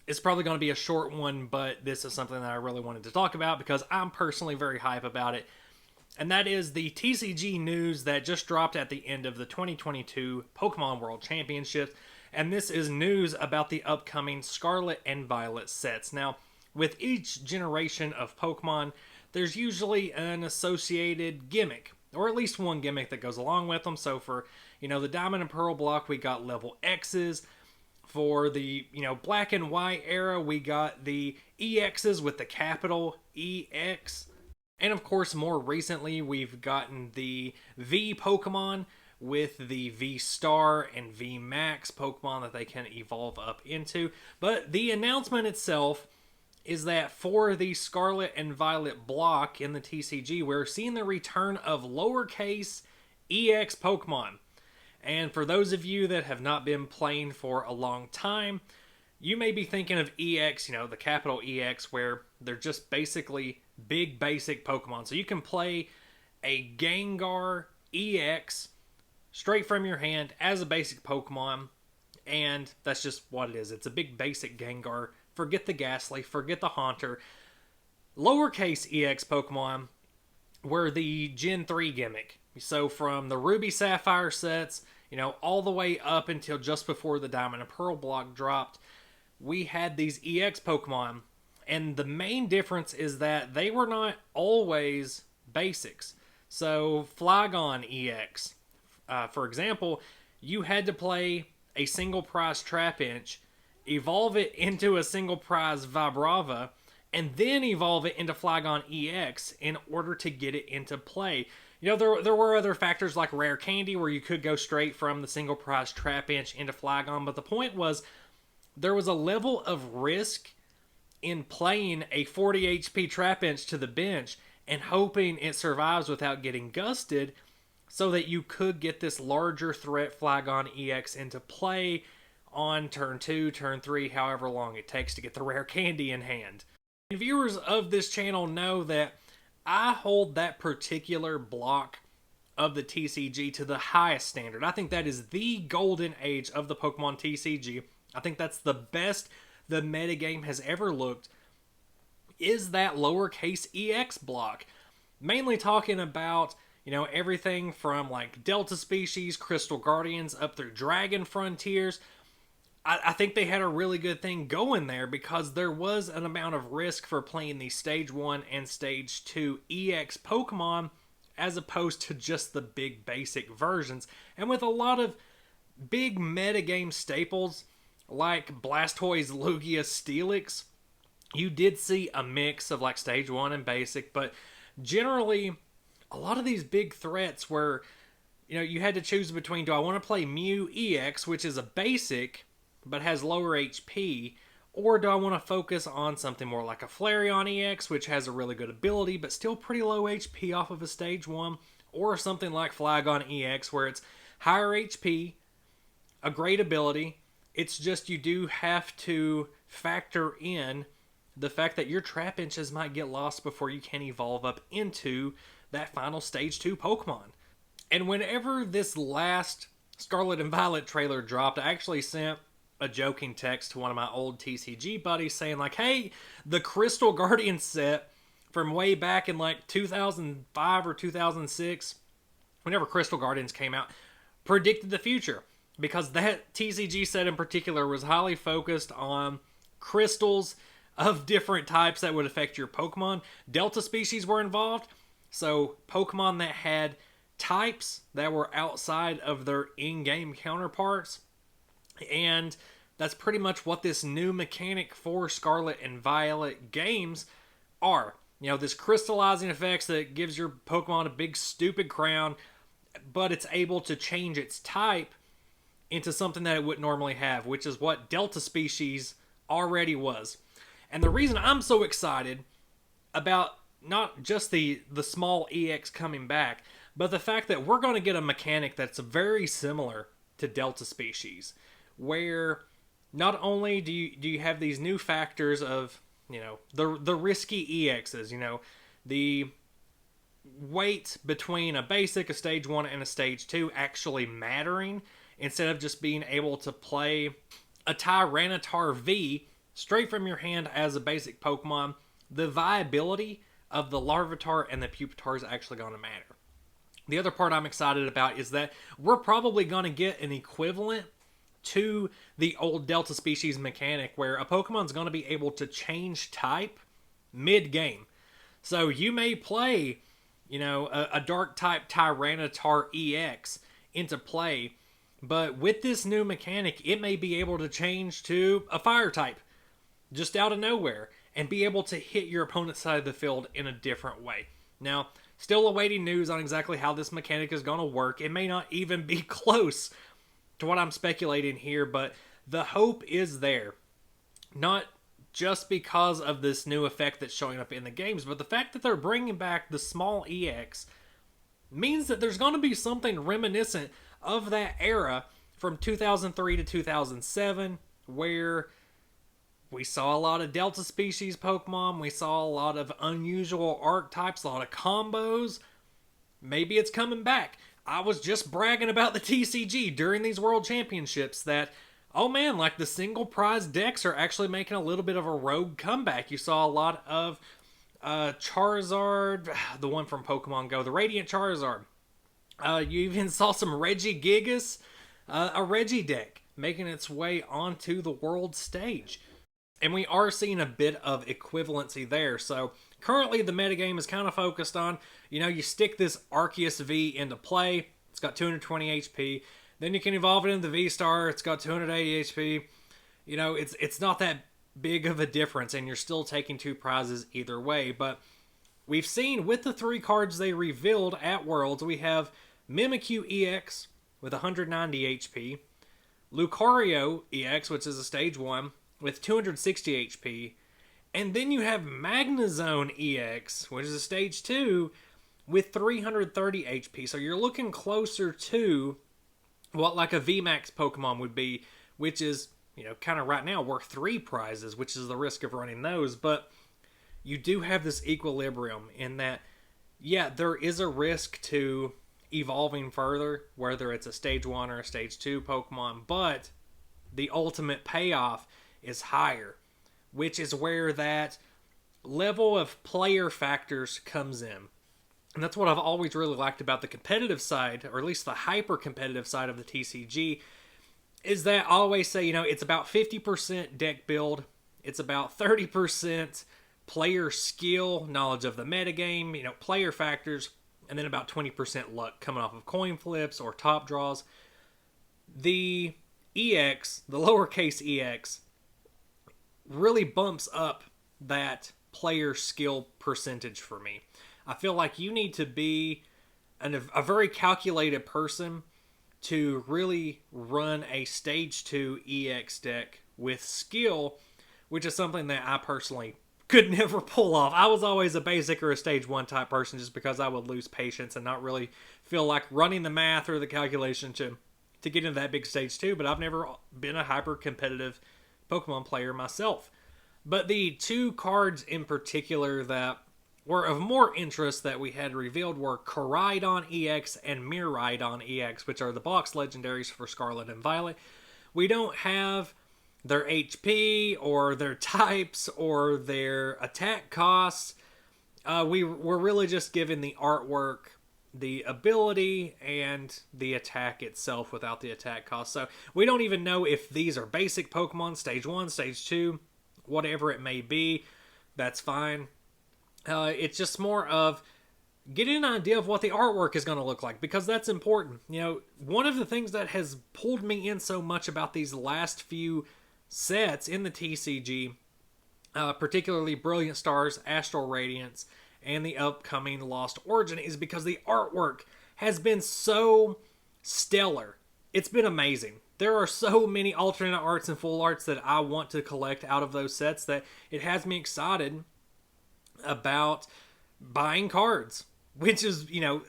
It's probably going to be a short one, but this is something that I really wanted to talk about because I'm personally very hype about it. And that is the TCG news that just dropped at the end of the 2022 Pokemon World Championships. And this is news about the upcoming Scarlet and Violet sets. Now, with each generation of Pokemon, there's usually an associated gimmick, or at least one gimmick that goes along with them. So for, the Diamond and Pearl block, we got level X's. For the, black and white era, we got the EXs with the capital EX. And of course, more recently, we've gotten the V Pokemon with the V Star and V Max Pokemon that they can evolve up into. But the announcement itself is that for the Scarlet and Violet block in the TCG, we're seeing the return of lowercase EX Pokemon. And for those of you that have not been playing for a long time, you may be thinking of EX, the capital EX, where they're just basically big basic Pokemon. So you can play a Gengar EX straight from your hand as a basic Pokemon, and that's just what it is. It's a big basic Gengar. Forget the Ghastly, forget the Haunter. Lowercase EX Pokemon were the Gen 3 gimmick. So from the Ruby Sapphire sets, all the way up until just before the Diamond and Pearl block dropped, we had these EX Pokemon. And the main difference is that they were not always basics. So Flygon EX, for example, you had to play a single prize Trapinch, evolve it into a single prize Vibrava, and then evolve it into Flygon EX in order to get it into play. There were other factors like Rare Candy where you could go straight from the single prize Trapinch into Flygon, but the point was there was a level of risk in playing a 40 HP Trapinch to the bench and hoping it survives without getting gusted so that you could get this larger threat Flygon EX into play on turn 2, turn 3, however long it takes to get the Rare Candy in hand. And viewers of this channel know that I hold that particular block of the TCG to the highest standard. I think that is the golden age of the Pokemon TCG. I think that's the best the metagame has ever looked, is that lowercase EX block. Mainly talking about, everything from like Delta Species, Crystal Guardians, up through Dragon Frontiers. I think they had a really good thing going there because there was an amount of risk for playing the Stage 1 and Stage 2 EX Pokemon as opposed to just the big basic versions. And with a lot of big metagame staples like Blastoise, Lugia, Steelix, you did see a mix of like Stage 1 and Basic, but generally a lot of these big threats were, you had to choose between, do I want to play Mew EX, which is a basic but has lower HP, or do I want to focus on something more like a Flareon EX, which has a really good ability but still pretty low HP off of a Stage 1, or something like Flygon EX where it's higher HP, a great ability. It's just you do have to factor in the fact that your Trapinches might get lost before you can evolve up into that final Stage 2 Pokemon. And whenever this last Scarlet and Violet trailer dropped, I actually sent a joking text to one of my old TCG buddies saying like, hey, the Crystal Guardian set from way back in like 2005 or 2006, whenever Crystal Guardians came out, predicted the future. Because that TCG set in particular was highly focused on crystals of different types that would affect your Pokemon. Delta species were involved, so Pokemon that had types that were outside of their in-game counterparts. And that's pretty much what this new mechanic for Scarlet and Violet games are. This crystallizing effects that gives your Pokemon a big stupid crown, but it's able to change its type into something that it wouldn't normally have, which is what Delta Species already was. And the reason I'm so excited about not just the small EX coming back, but the fact that we're going to get a mechanic that's very similar to Delta Species, where not only do you have these new factors of, the risky EXs, the weight between a basic, a Stage 1, and a Stage 2 actually mattering, instead of just being able to play a Tyranitar V straight from your hand as a basic Pokemon, the viability of the Larvitar and the Pupitar is actually going to matter. The other part I'm excited about is that we're probably going to get an equivalent to the old Delta Species mechanic where a Pokemon's going to be able to change type mid-game. So you may play, a Dark type Tyranitar EX into play, but with this new mechanic, it may be able to change to a Fire type just out of nowhere and be able to hit your opponent's side of the field in a different way. Now, still awaiting news on exactly how this mechanic is going to work. It may not even be close to what I'm speculating here, but the hope is there. Not just because of this new effect that's showing up in the games, but the fact that they're bringing back the small EX means that there's going to be something reminiscent of that era from 2003 to 2007, where we saw a lot of Delta Species Pokemon, we saw a lot of unusual archetypes, a lot of combos. Maybe it's coming back. I was just bragging about the TCG during these World Championships that, oh man, like the single prize decks are actually making a little bit of a rogue comeback. You saw a lot of Charizard, the one from Pokemon Go, the Radiant Charizard. You even saw some Regigigas, a Regi deck, making its way onto the world stage. And we are seeing a bit of equivalency there. So currently the metagame is kind of focused on, you stick this Arceus V into play. It's got 220 HP. Then you can evolve it into the V-Star. It's got 280 HP. It's not that big of a difference, and you're still taking 2 prizes either way. But we've seen with the 3 cards they revealed at Worlds, we have Mimikyu EX with 190 HP. Lucario EX, which is a Stage 1, with 260 HP. And then you have Magnezone EX, which is a Stage 2, with 330 HP. So you're looking closer to what like a VMAX Pokemon would be, which is, kind of right now worth 3 prizes, which is the risk of running those. But you do have this equilibrium in that, yeah, there is a risk to evolving further, whether it's a Stage 1 or a Stage 2 Pokemon, but the ultimate payoff is higher, which is where that level of player factors comes in. And that's what I've always really liked about the competitive side, or at least the hyper-competitive side of the TCG, is that I always say, it's about 50% deck build, it's about 30% player skill, knowledge of the metagame, player factors, and then about 20% luck coming off of coin flips or top draws. The EX, the lowercase EX, really bumps up that player skill percentage for me. I feel like you need to be a very calculated person to really run a Stage 2 EX deck with skill, which is something that I personally could never pull off. I was always a basic or a Stage 1 type person just because I would lose patience and not really feel like running the math or the calculation to get into that big Stage 2, but I've never been a hyper-competitive Pokemon player myself. But the 2 cards in particular that were of more interest that we had revealed were Koraidon EX and Miraidon EX, which are the box legendaries for Scarlet and Violet. We don't have their HP or their types or their attack costs. We're really just given the artwork, the ability, and the attack itself without the attack cost. So we don't even know if these are basic Pokemon, Stage 1, Stage 2, whatever it may be. That's fine. It's just more of getting an idea of what the artwork is going to look like, because that's important. One of the things that has pulled me in so much about these last few sets in the TCG, particularly Brilliant Stars, Astral Radiance, and the upcoming Lost Origin, is because the artwork has been so stellar. It's been amazing. There are so many alternate arts and full arts that I want to collect out of those sets that it has me excited about buying cards, which is,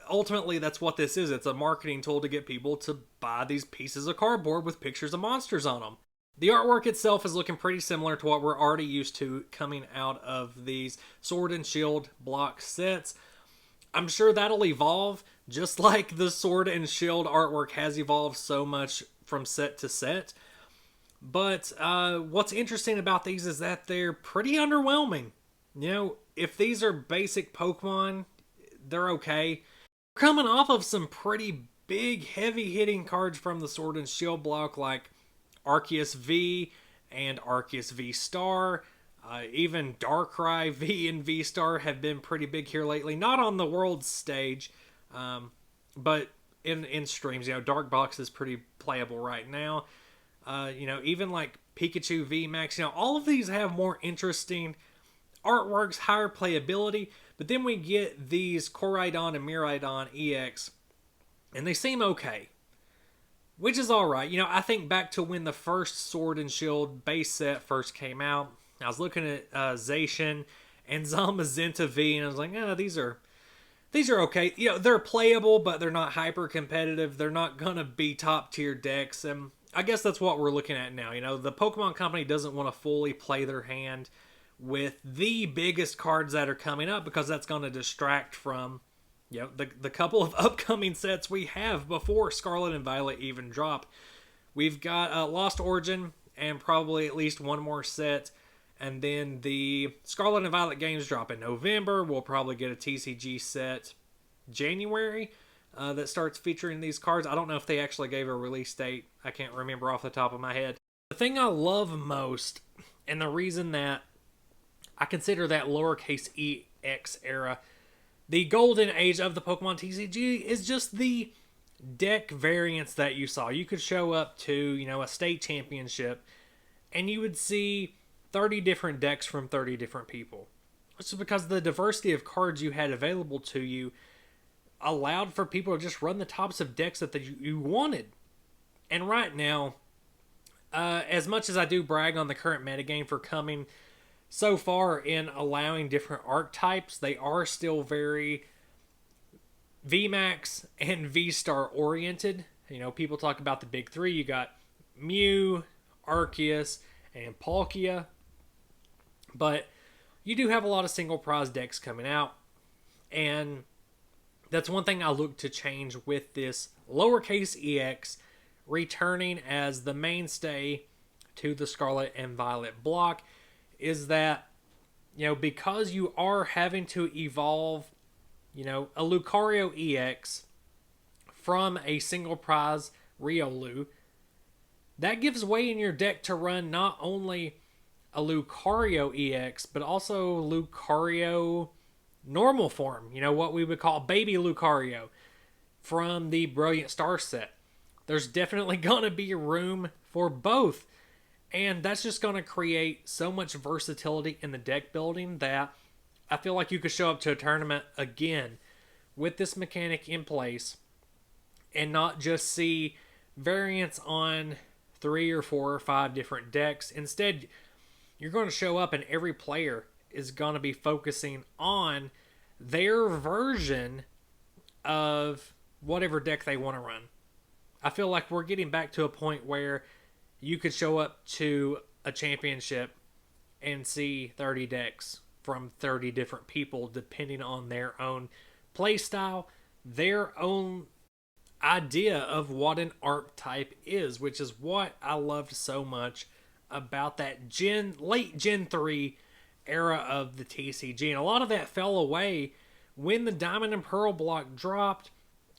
ultimately that's what this is. It's a marketing tool to get people to buy these pieces of cardboard with pictures of monsters on them. The artwork itself is looking pretty similar to what we're already used to coming out of these Sword and Shield block sets. I'm sure that'll evolve, just like the Sword and Shield artwork has evolved so much from set to set. But what's interesting about these is that they're pretty underwhelming. If these are basic Pokemon, they're okay. We're coming off of some pretty big, heavy hitting cards from the Sword and Shield block, like Arceus V and Arceus V Star. Even Darkrai V and V Star have been pretty big here lately. Not on the world stage, but in streams. Dark Box is pretty playable right now. Even like Pikachu V Max. All of these have more interesting artworks, higher playability. But then we get these Koraidon and Miraidon EX, and they seem okay, which is alright. I think back to when the first Sword and Shield base set first came out. I was looking at Zacian and Zamazenta V, and I was like, these are okay. They're playable, but they're not hyper competitive. They're not gonna be top tier decks, and I guess that's what we're looking at now. The Pokemon Company doesn't want to fully play their hand with the biggest cards that are coming up, because that's going to distract from the couple of upcoming sets we have before Scarlet and Violet even drop. We've got Lost Origin and probably at least one more set, and then the Scarlet and Violet games drop in November. We'll probably get a TCG set January that starts featuring these cards. I don't know if they actually gave a release date. I can't remember off the top of my head. The thing I love most, and the reason that I consider that lowercase EX era the golden age of the Pokemon TCG, is just the deck variants that you saw. You could show up to, a state championship, and you would see 30 different decks from 30 different people. It's because the diversity of cards you had available to you allowed for people to just run the tops of decks that you wanted. And right now, as much as I do brag on the current metagame for coming so far in allowing different archetypes, they are still very VMAX and V-Star oriented. People talk about the big three. You got Mew, Arceus, and Palkia. But you do have a lot of single prize decks coming out. And that's one thing I look to change with this lowercase EX returning as the mainstay to the Scarlet and Violet block, is that, because you are having to evolve, a Lucario EX from a single prize Riolu, that gives way in your deck to run not only a Lucario EX, but also Lucario normal form, what we would call baby Lucario from the Brilliant Star set. There's definitely going to be room for both. And that's just going to create so much versatility in the deck building that I feel like you could show up to a tournament again with this mechanic in place and not just see variants on 3 or 4 or 5 different decks. Instead, you're going to show up and every player is going to be focusing on their version of whatever deck they want to run. I feel like we're getting back to a point where you could show up to a championship and see 30 decks from 30 different people, depending on their own play style, their own idea of what an archetype is, which is what I loved so much about that late Gen 3 era of the TCG. And a lot of that fell away when the Diamond and Pearl block dropped,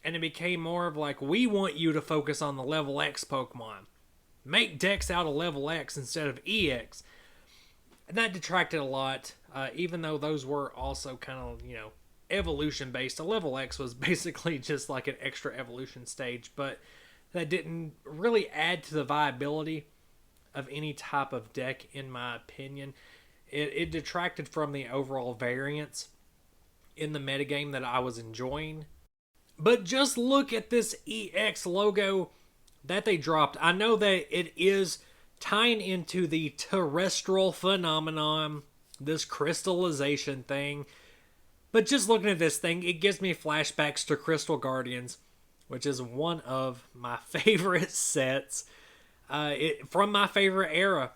and it became more of like, we want you to focus on the level X Pokemon. Make decks out of level X instead of EX. And that detracted a lot, even though those were also kind of, evolution based. A level X was basically just like an extra evolution stage, but that didn't really add to the viability of any type of deck, in my opinion. It detracted from the overall variance in the metagame that I was enjoying. But just look at this EX logo that they dropped. I know that it is tying into the terrestrial phenomenon, this crystallization thing. But just looking at this thing, it gives me flashbacks to Crystal Guardians, which is one of my favorite sets from my favorite era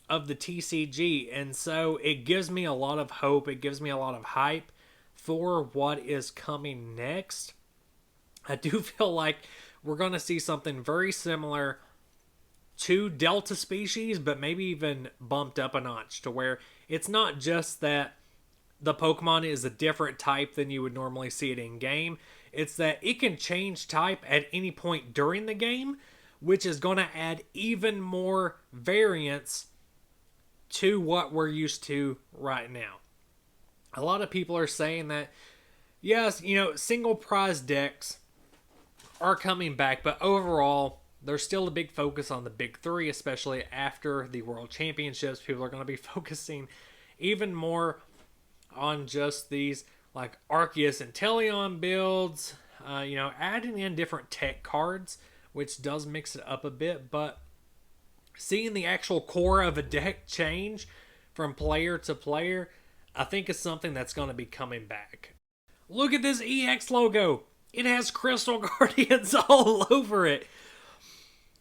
of the TCG. And so it gives me a lot of hope. It gives me a lot of hype for what is coming next. I do feel like we're going to see something very similar to Delta species, but maybe even bumped up a notch to where it's not just that the Pokemon is a different type than you would normally see it in game. It's that it can change type at any point during the game, which is going to add even more variance to what we're used to right now. A lot of people are saying that, yes, single prize decks are coming back, but overall, there's still a big focus on the big three, especially after the World Championships. People are going to be focusing even more on just these like Arceus and Teleon builds, adding in different tech cards, which does mix it up a bit, but seeing the actual core of a deck change from player to player, I think is something that's going to be coming back. Look at this EX logo. It has Crystal Guardians all over it.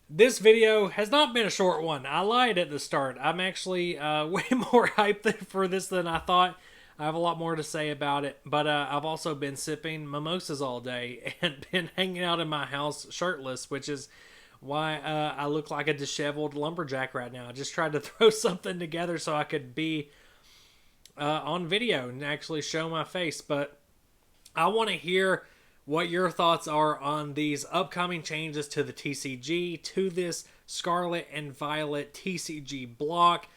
This video has not been a short one. I lied at the start. I'm actually way more hyped for this than I thought. I have a lot more to say about it, but I've also been sipping mimosas all day and been hanging out in my house shirtless, which is why I look like a disheveled lumberjack right now. I just tried to throw something together so I could be on video and actually show my face, but I want to hear what your thoughts are on these upcoming changes to the TCG, to this Scarlet and Violet TCG block.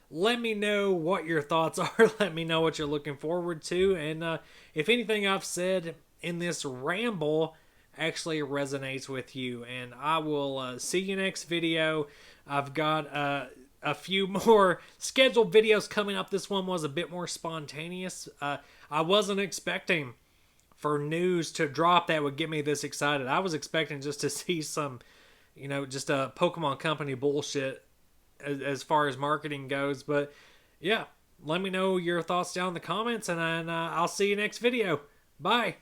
Let me know what your thoughts are. Let me know what you're looking forward to. And if anything I've said in this ramble actually resonates with you. And I will see you next video. I've got a few more scheduled videos coming up. This one was a bit more spontaneous. I wasn't expecting for news to drop that would get me this excited. I was expecting just to see some, just a Pokemon Company bullshit as far as marketing goes. But yeah, let me know your thoughts down in the comments, and I'll see you next video. Bye.